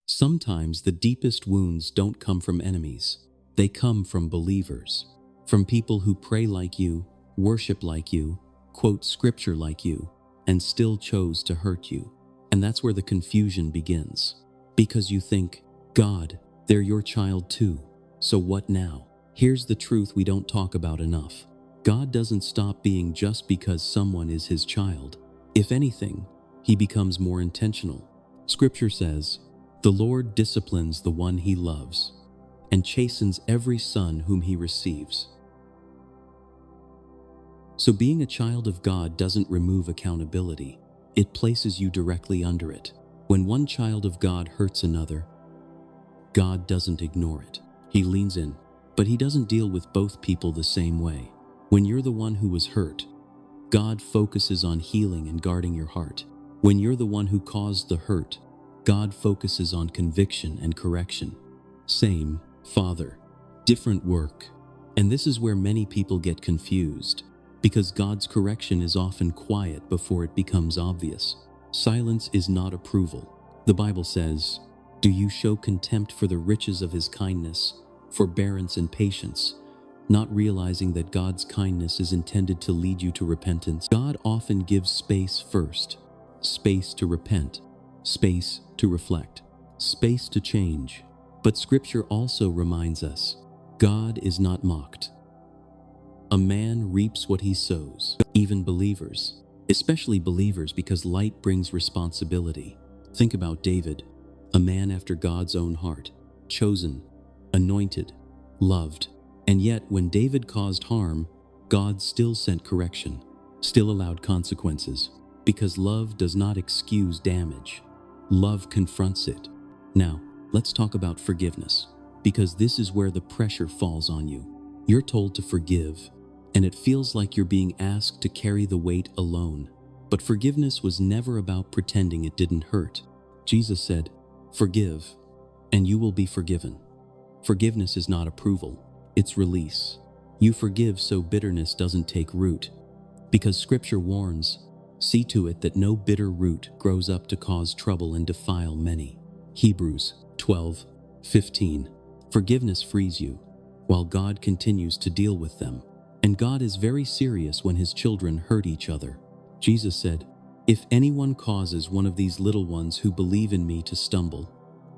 Sometimes the deepest wounds don't come from enemies. They come from believers, from people who pray like you, worship like you, quote scripture like you, and still chose to hurt you. And that's where the confusion begins. Because you think, God, they're your child too. So what now? Here's the truth we don't talk about enough. God doesn't stop being just because someone is his child. If anything, he becomes more intentional. Scripture says, "The Lord disciplines the one he loves, and chastens every son whom he receives." So being a child of God doesn't remove accountability. It places you directly under it. When one child of God hurts another, God doesn't ignore it. He leans in, but he doesn't deal with both people the same way. When you're the one who was hurt, God focuses on healing and guarding your heart. When you're the one who caused the hurt, God focuses on conviction and correction. Same Father, different work. And this is where many people get confused, because God's correction is often quiet before it becomes obvious. Silence is not approval. The Bible says, "Do you show contempt for the riches of his kindness, forbearance and patience, not realizing that God's kindness is intended to lead you to repentance?" God often gives space first, space to repent, space to reflect, space to change. But Scripture also reminds us, God is not mocked. A man reaps what he sows. Even believers, especially believers, because light brings responsibility. Think about David, a man after God's own heart, chosen, anointed, loved. And yet when David caused harm, God still sent correction, still allowed consequences, because love does not excuse damage. Love confronts it. Now, let's talk about forgiveness, because this is where the pressure falls on you. You're told to forgive, and it feels like you're being asked to carry the weight alone. But forgiveness was never about pretending it didn't hurt. Jesus said, "Forgive, and you will be forgiven." Forgiveness is not approval, it's release. You forgive so bitterness doesn't take root, because Scripture warns, "See to it that no bitter root grows up to cause trouble and defile many." Hebrews 12:15. Forgiveness frees you, while God continues to deal with them. And God is very serious when his children hurt each other. Jesus said, "If anyone causes one of these little ones who believe in me to stumble,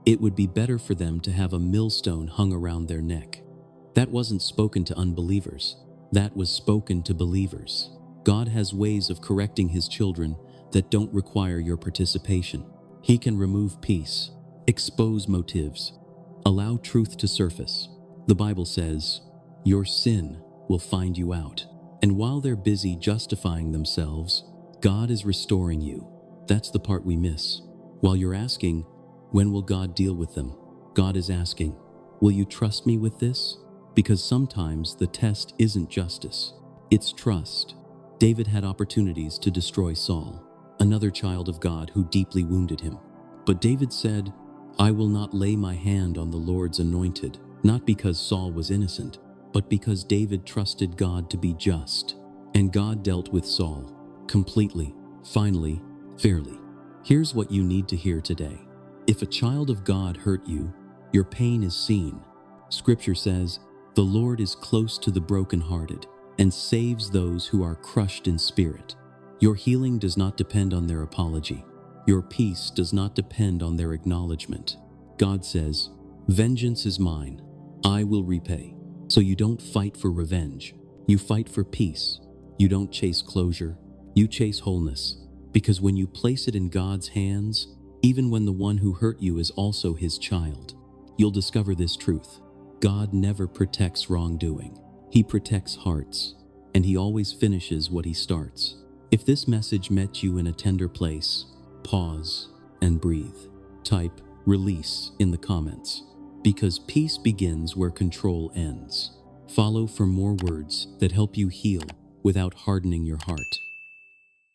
it would be better for them to have a millstone hung around their neck." That wasn't spoken to unbelievers. That was spoken to believers. God has ways of correcting his children that don't require your participation. He can remove peace, expose motives, allow truth to surface. The Bible says, "Your sin will find you out." And while they're busy justifying themselves, God is restoring you. That's the part we miss. While you're asking, when will God deal with them? God is asking, will you trust me with this? Because sometimes the test isn't justice, it's trust. David had opportunities to destroy Saul, another child of God who deeply wounded him. But David said, "I will not lay my hand on the Lord's anointed," not because Saul was innocent, but because David trusted God to be just. And God dealt with Saul completely, finally, fairly. Here's what you need to hear today. If a child of God hurt you, your pain is seen. Scripture says, "The Lord is close to the brokenhearted and saves those who are crushed in spirit." Your healing does not depend on their apology. Your peace does not depend on their acknowledgement. God says, "Vengeance is mine, I will repay." So you don't fight for revenge. You fight for peace. You don't chase closure. You chase wholeness. Because when you place it in God's hands, even when the one who hurt you is also his child, you'll discover this truth. God never protects wrongdoing. He protects hearts, and he always finishes what he starts. If this message met you in a tender place, pause and breathe. Type "release" in the comments, because peace begins where control ends. Follow for more words that help you heal without hardening your heart.